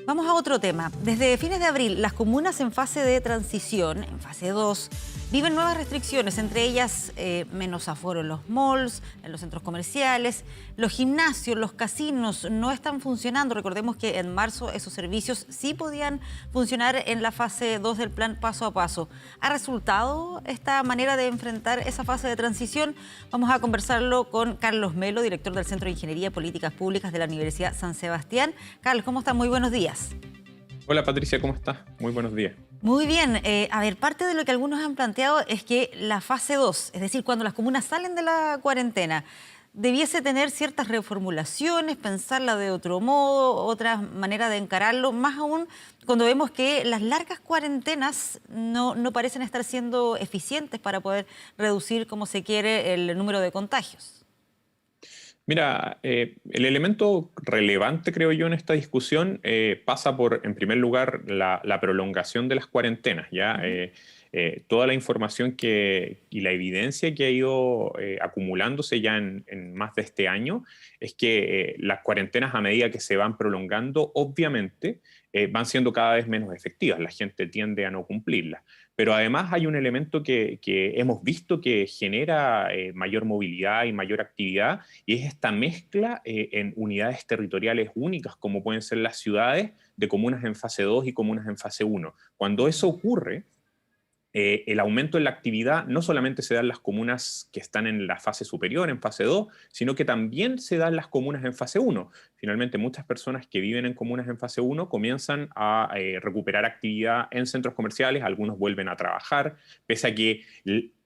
Vamos a otro tema. Desde fines de abril, las comunas en fase de transición, en fase 2, viven nuevas restricciones, entre ellas menos aforo en los malls, en los centros comerciales. Los gimnasios, los casinos no están funcionando. Recordemos que en marzo esos servicios sí podían funcionar en la fase 2 del plan paso a paso. ¿Ha resultado esta manera de enfrentar esa fase de transición? Vamos a conversarlo con Carlos Melo, director del Centro de Ingeniería y Políticas Públicas de la Universidad San Sebastián. Carlos, ¿cómo está? Muy buenos días. Hola Patricia, ¿cómo estás? Muy buenos días. Muy bien. A ver, parte de lo que algunos han planteado es que la fase 2, es decir, cuando las comunas salen de la cuarentena, debiese tener ciertas reformulaciones, pensarla de otro modo, otra manera de encararlo, más aún cuando vemos que las largas cuarentenas no parecen estar siendo eficientes para poder reducir como se quiere el número de contagios. Mira, el elemento relevante, creo yo, en esta discusión pasa por, en primer lugar, la prolongación de las cuarentenas, ¿ya? Toda la información y la evidencia que ha ido acumulándose ya en más de este año es que las cuarentenas, a medida que se van prolongando, obviamente van siendo cada vez menos efectivas. La gente tiende a no cumplirlas. Pero además hay un elemento que hemos visto que genera mayor movilidad y mayor actividad, y es esta mezcla en unidades territoriales únicas, como pueden ser las ciudades, de comunas en fase 2 y comunas en fase 1. Cuando eso ocurre, el aumento en la actividad no solamente se da en las comunas que están en la fase superior, en fase 2, sino que también se da en las comunas en fase 1. Finalmente, muchas personas que viven en comunas en fase 1 comienzan a recuperar actividad en centros comerciales, algunos vuelven a trabajar, pese a que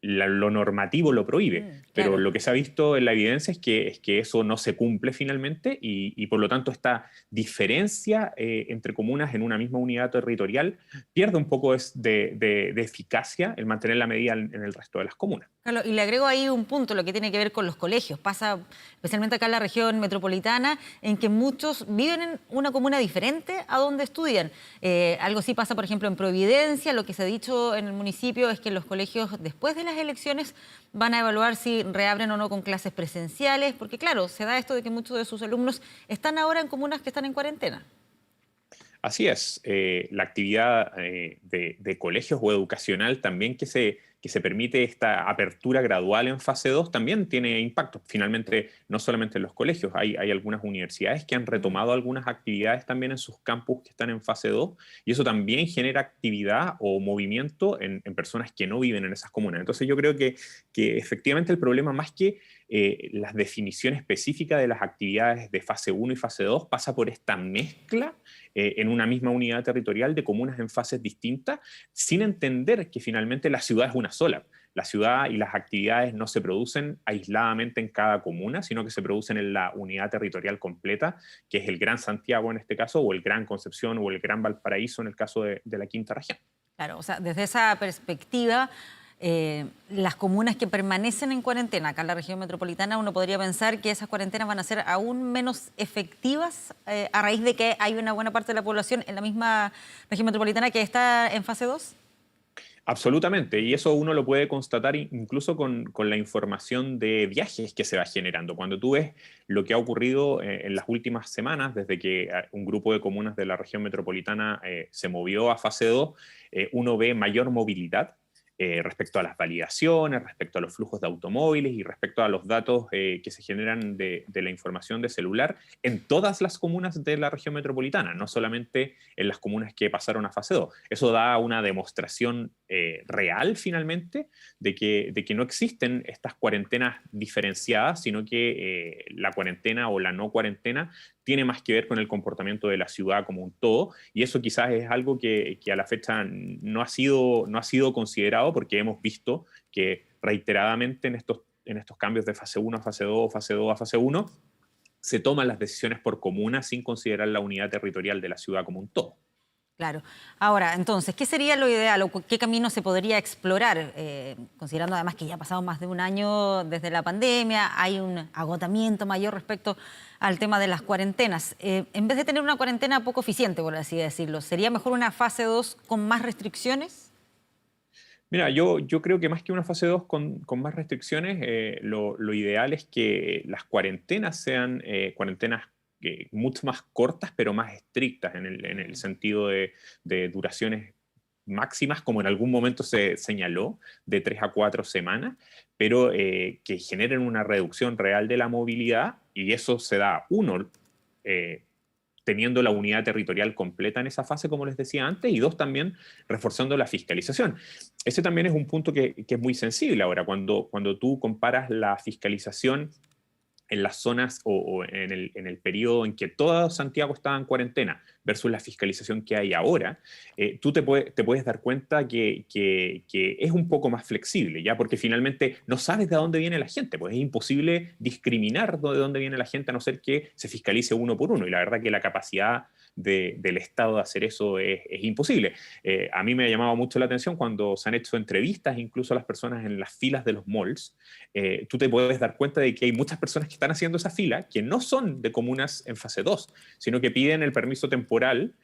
lo normativo lo prohíbe. Pero Claro. lo que se ha visto en la evidencia es que eso no se cumple finalmente y por lo tanto esta diferencia entre comunas en una misma unidad territorial pierde un poco de eficacia el mantener la medida en el resto de las comunas. Carlos, y le agrego ahí un punto, lo que tiene que ver con los colegios. Pasa especialmente acá en la región metropolitana, en que muchos viven en una comuna diferente a donde estudian. Algo sí pasa, por ejemplo, en Providencia. Lo que se ha dicho en el municipio es que los colegios, después de las elecciones, van a evaluar si reabren o no con clases presenciales, porque claro, se da esto de que muchos de sus alumnos están ahora en comunas que están en cuarentena. Así es, la actividad de colegios o educacional también que se permite esta apertura gradual en fase 2 también tiene impacto. Finalmente, no solamente en los colegios, hay algunas universidades que han retomado algunas actividades también en sus campus que están en fase 2 y eso también genera actividad o movimiento en personas que no viven en esas comunas. Entonces yo creo que efectivamente el problema más que la definición específica de las actividades de fase 1 y fase 2 pasa por esta mezcla en una misma unidad territorial de comunas en fases distintas, sin entender que finalmente la ciudad es una sola. La ciudad y las actividades no se producen aisladamente en cada comuna, sino que se producen en la unidad territorial completa, que es el Gran Santiago en este caso, o el Gran Concepción, o el Gran Valparaíso en el caso de la quinta región. Claro, o sea, desde esa perspectiva, las comunas que permanecen en cuarentena acá en la región metropolitana, uno podría pensar que esas cuarentenas van a ser aún menos efectivas a raíz de que hay una buena parte de la población en la misma región metropolitana que está en fase 2. Absolutamente, y eso uno lo puede constatar incluso con la información de viajes que se va generando. Cuando tú ves lo que ha ocurrido en las últimas semanas, desde que un grupo de comunas de la región metropolitana se movió a fase 2, uno ve mayor movilidad respecto a las validaciones, respecto a los flujos de automóviles y respecto a los datos que se generan de la información de celular en todas las comunas de la región metropolitana, no solamente en las comunas que pasaron a fase 2. Eso da una demostración real finalmente de que no existen estas cuarentenas diferenciadas, sino que la cuarentena o la no cuarentena tiene más que ver con el comportamiento de la ciudad como un todo, y eso quizás es algo que a la fecha no ha sido considerado porque hemos visto que reiteradamente en estos cambios de fase 1 a fase 2, fase 2 a fase 1, se toman las decisiones por comuna sin considerar la unidad territorial de la ciudad como un todo. Claro. Ahora, entonces, ¿qué sería lo ideal o qué camino se podría explorar? Considerando además que ya ha pasado más de un año desde la pandemia, hay un agotamiento mayor respecto al tema de las cuarentenas. En vez de tener una cuarentena poco eficiente, por así decirlo, ¿sería mejor una fase 2 con más restricciones? Mira, yo creo que más que una fase 2 con más restricciones, lo ideal es que las cuarentenas sean cuarentenas mucho más cortas, pero más estrictas en el sentido de duraciones máximas, como en algún momento se señaló, de 3 a 4 semanas, pero que generen una reducción real de la movilidad, y eso se da, uno, teniendo la unidad territorial completa en esa fase, como les decía antes, y dos, también reforzando la fiscalización. Ese también es un punto que es muy sensible ahora, cuando tú comparas la fiscalización en las zonas o en el periodo en que todo Santiago estaba en cuarentena versus la fiscalización que hay ahora, tú te puedes dar cuenta que es un poco más flexible, ¿ya? Porque finalmente no sabes de dónde viene la gente, pues es imposible discriminar de dónde viene la gente a no ser que se fiscalice uno por uno, y la verdad que la capacidad del Estado de hacer eso es imposible. A mí me ha llamado mucho la atención cuando se han hecho entrevistas, incluso a las personas en las filas de los malls, tú te puedes dar cuenta de que hay muchas personas que están haciendo esa fila que no son de comunas en fase 2, sino que piden el permiso temporal.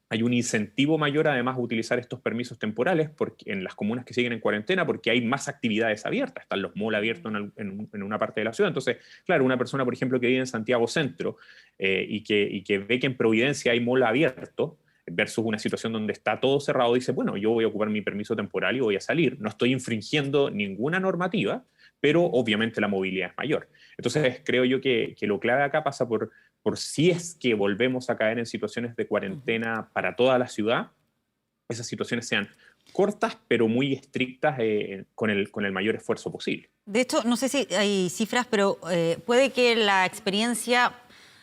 Hay un incentivo mayor además a utilizar estos permisos temporales en las comunas que siguen en cuarentena porque hay más actividades abiertas, están los malls abiertos en una parte de la ciudad. Entonces, claro, una persona, por ejemplo, que vive en Santiago Centro y que ve que en Providencia hay mall abierto versus una situación donde está todo cerrado, dice, bueno, yo voy a ocupar mi permiso temporal y voy a salir. No estoy infringiendo ninguna normativa, pero obviamente la movilidad es mayor. Entonces, creo yo que lo clave acá pasa por si es que volvemos a caer en situaciones de cuarentena para toda la ciudad, esas situaciones sean cortas, pero muy estrictas con el mayor esfuerzo posible. De hecho, no sé si hay cifras, pero puede que la experiencia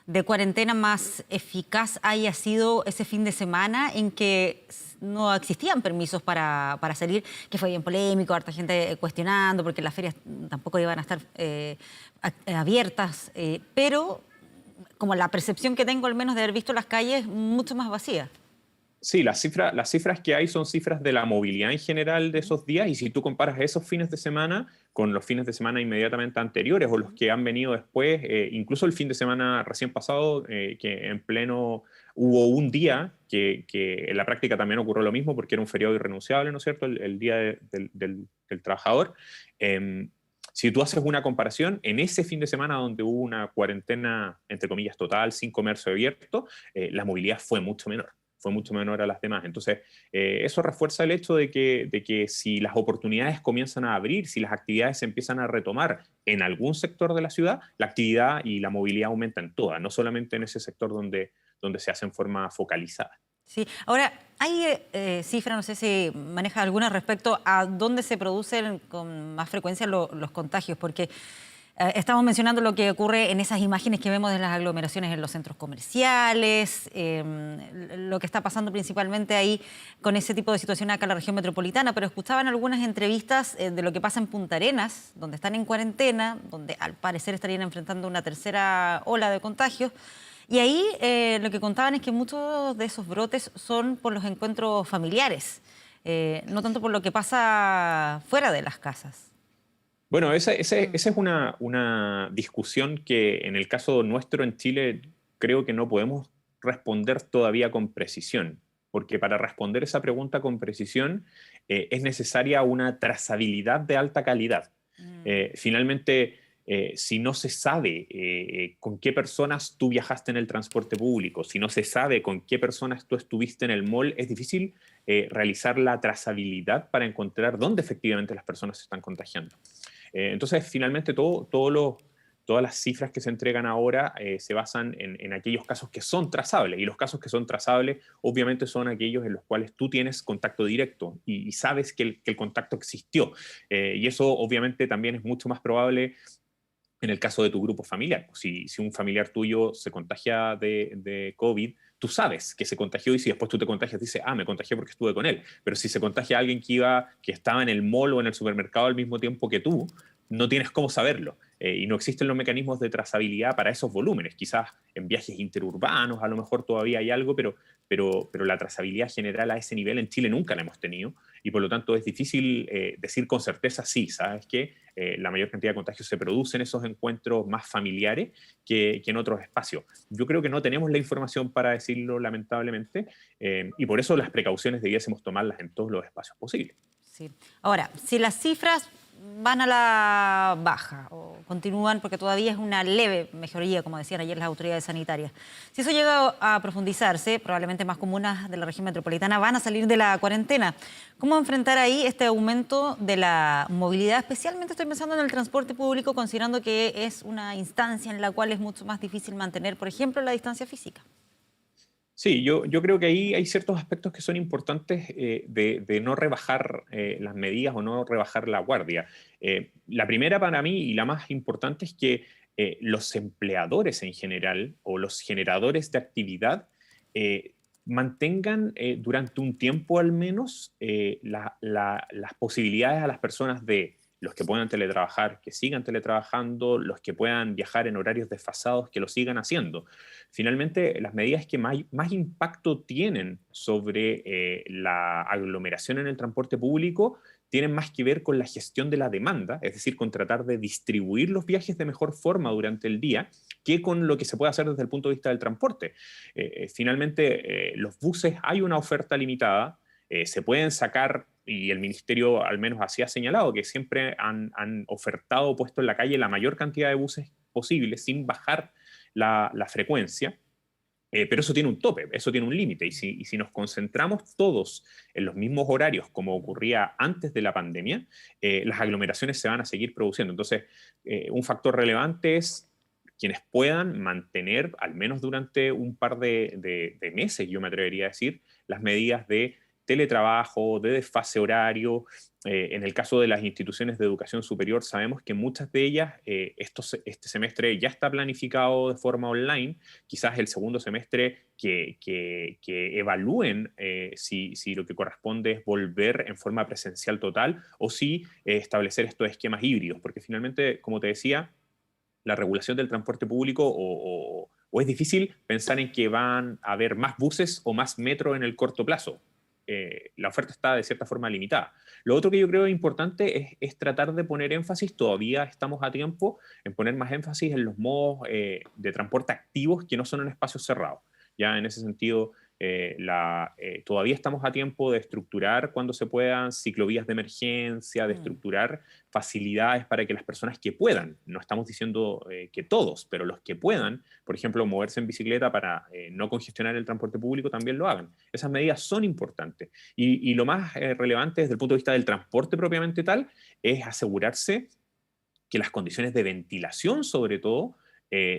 de cuarentena más eficaz haya sido ese fin de semana en que no existían permisos para salir, que fue bien polémico, harta gente cuestionando, porque las ferias tampoco iban a estar abiertas, pero como la percepción que tengo al menos de haber visto las calles mucho más vacías. Sí, las cifras que hay son cifras de la movilidad en general de esos días, y si tú comparas esos fines de semana con los fines de semana inmediatamente anteriores o los que han venido después, incluso el fin de semana recién pasado, que en pleno hubo un día que en la práctica también ocurrió lo mismo porque era un feriado irrenunciable, ¿no es cierto?, el Día del Trabajador. Si tú haces una comparación, en ese fin de semana donde hubo una cuarentena, entre comillas, total, sin comercio abierto, la movilidad fue mucho menor a las demás. Entonces, eso refuerza el hecho de que si las oportunidades comienzan a abrir, si las actividades se empiezan a retomar en algún sector de la ciudad, la actividad y la movilidad aumentan en todas, no solamente en ese sector donde se hace en forma focalizada. Sí, ahora, ¿hay cifras, no sé si maneja alguna respecto a dónde se producen con más frecuencia los contagios? Porque estamos mencionando lo que ocurre en esas imágenes que vemos de las aglomeraciones en los centros comerciales, lo que está pasando principalmente ahí con ese tipo de situación acá en la región metropolitana, pero escuchaban algunas entrevistas de lo que pasa en Punta Arenas, donde están en cuarentena, donde al parecer estarían enfrentando una tercera ola de contagios. Y ahí lo que contaban es que muchos de esos brotes son por los encuentros familiares, no tanto por lo que pasa fuera de las casas. Bueno, esa es una discusión que en el caso nuestro en Chile creo que no podemos responder todavía con precisión, porque para responder esa pregunta con precisión es necesaria una trazabilidad de alta calidad. Finalmente, si no se sabe con qué personas tú viajaste en el transporte público, si no se sabe con qué personas tú estuviste en el mall, es difícil realizar la trazabilidad para encontrar dónde efectivamente las personas se están contagiando. Entonces, finalmente, todas las cifras que se entregan ahora se basan en aquellos casos que son trazables, y los casos que son trazables obviamente son aquellos en los cuales tú tienes contacto directo y sabes que el contacto existió. Y eso obviamente también es mucho más probable en el caso de tu grupo familiar. Si un familiar tuyo se contagia de COVID, tú sabes que se contagió, y si después tú te contagias, dices, me contagié porque estuve con él. Pero si se contagia alguien que estaba en el mall o en el supermercado al mismo tiempo que tú, no tienes cómo saberlo. Y no existen los mecanismos de trazabilidad para esos volúmenes. Quizás en viajes interurbanos a lo mejor todavía hay algo, pero la trazabilidad general a ese nivel en Chile nunca la hemos tenido, y por lo tanto es difícil decir con certeza, sí, ¿sabes qué? La mayor cantidad de contagios se produce en esos encuentros más familiares que en otros espacios. Yo creo que no tenemos la información para decirlo, lamentablemente, y por eso las precauciones debiésemos tomarlas en todos los espacios posibles. Sí. Ahora, si las cifras van a la baja o continúan porque todavía es una leve mejoría, como decían ayer las autoridades sanitarias. Si eso llega a profundizarse, probablemente más comunas de la región metropolitana van a salir de la cuarentena. ¿Cómo enfrentar ahí este aumento de la movilidad? Especialmente estoy pensando en el transporte público, considerando que es una instancia en la cual es mucho más difícil mantener, por ejemplo, la distancia física. Sí, yo creo que ahí hay ciertos aspectos que son importantes de no rebajar las medidas o no rebajar la guardia. La primera para mí y la más importante es que los empleadores en general o los generadores de actividad mantengan durante un tiempo al menos las posibilidades a las personas de los que puedan teletrabajar, que sigan teletrabajando, los que puedan viajar en horarios desfasados, que lo sigan haciendo. Finalmente, las medidas que más impacto tienen sobre la aglomeración en el transporte público tienen más que ver con la gestión de la demanda, es decir, con tratar de distribuir los viajes de mejor forma durante el día, que con lo que se puede hacer desde el punto de vista del transporte. Finalmente, los buses hay una oferta limitada, se pueden sacar, y el ministerio al menos así ha señalado, que siempre han ofertado, puesto en la calle la mayor cantidad de buses posible sin bajar la frecuencia, pero eso tiene un tope, eso tiene un límite, y si nos concentramos todos en los mismos horarios como ocurría antes de la pandemia, las aglomeraciones se van a seguir produciendo. Entonces, un factor relevante es quienes puedan mantener, al menos durante un par de meses, yo me atrevería a decir, las medidas de teletrabajo, de desfase horario. En el caso de las instituciones de educación superior, sabemos que muchas de ellas, este semestre ya está planificado de forma online, quizás el segundo semestre que evalúen si lo que corresponde es volver en forma presencial total o si establecer estos esquemas híbridos, porque finalmente, como te decía, la regulación del transporte público o es difícil pensar en que van a haber más buses o más metro en el corto plazo. La oferta está de cierta forma limitada. Lo otro que yo creo importante es tratar de poner énfasis, todavía estamos a tiempo, en poner más énfasis en los modos de transporte activos que no son en espacios cerrados. Ya en ese sentido, todavía estamos a tiempo de estructurar cuando se puedan ciclovías de emergencia, de estructurar facilidades para que las personas que puedan, no estamos diciendo que todos, pero los que puedan, por ejemplo, moverse en bicicleta para no congestionar el transporte público, también lo hagan. Esas medidas son importantes. Y lo más relevante desde el punto de vista del transporte propiamente tal es asegurarse que las condiciones de ventilación, sobre todo,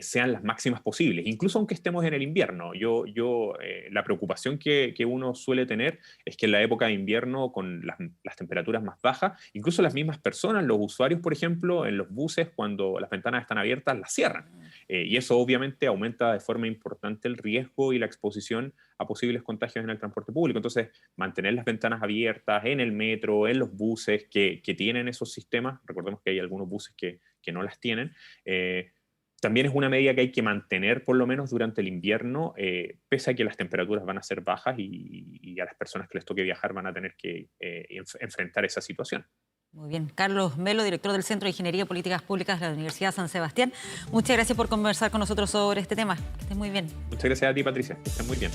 sean las máximas posibles, incluso aunque estemos en el invierno. La preocupación que uno suele tener es que en la época de invierno, con las temperaturas más bajas, incluso las mismas personas, los usuarios, por ejemplo, en los buses, cuando las ventanas están abiertas, las cierran. Y eso obviamente aumenta de forma importante el riesgo y la exposición a posibles contagios en el transporte público. Entonces, mantener las ventanas abiertas en el metro, en los buses que tienen esos sistemas, recordemos que hay algunos buses que no las tienen, también es una medida que hay que mantener por lo menos durante el invierno, pese a que las temperaturas van a ser bajas y a las personas que les toque viajar van a tener que enfrentar esa situación. Muy bien. Carlos Melo, director del Centro de Ingeniería y Políticas Públicas de la Universidad San Sebastián. Muchas gracias por conversar con nosotros sobre este tema. Que estés muy bien. Muchas gracias a ti, Patricia. Que estés muy bien.